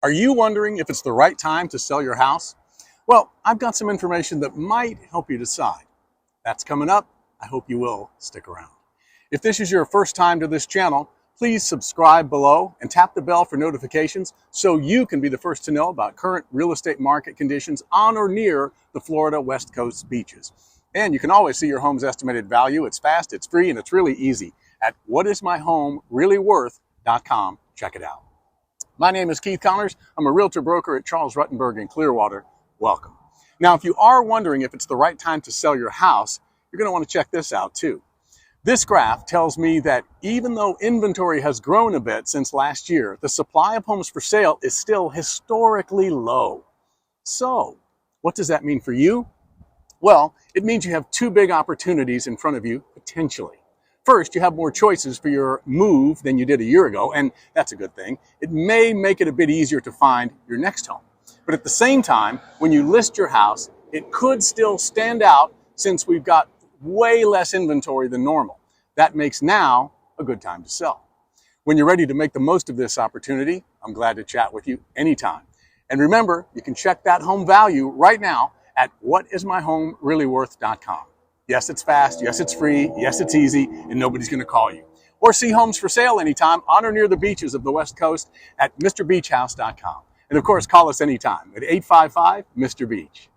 Are you wondering if it's the right time to sell your house? Well, I've got some information that might help you decide. That's coming up. I hope you will stick around. If this is your first time to this channel, please subscribe below and tap the bell for notifications so you can be the first to know about current real estate market conditions on or near the Florida West Coast beaches. And you can always see your home's estimated value. It's fast, it's free, and it's really easy at whatismyhomereallyworth.com. Check it out. My name is Keith Connors. I'm a realtor broker at Charles Rutenberg in Clearwater. Welcome. Now, if you are wondering if it's the right time to sell your house, you're going to want to check this out too. This graph tells me that even though inventory has grown a bit since last year, the supply of homes for sale is still historically low. So, what does that mean for you? Well, it means you have two big opportunities in front of you, potentially. First, you have more choices for your move than you did a year ago, and that's a good thing. It may make it a bit easier to find your next home. But at the same time, when you list your house, it could still stand out since we've got way less inventory than normal. That makes now a good time to sell. When you're ready to make the most of this opportunity, I'm glad to chat with you anytime. And remember, you can check that home value right now at whatismyhomereallyworth.com. Yes, it's fast. Yes, it's free. Yes, it's easy, and nobody's going to call you. Or see homes for sale anytime on or near the beaches of the West Coast at MrBeachHouse.com. And of course, call us anytime at 855-MR-BEACH.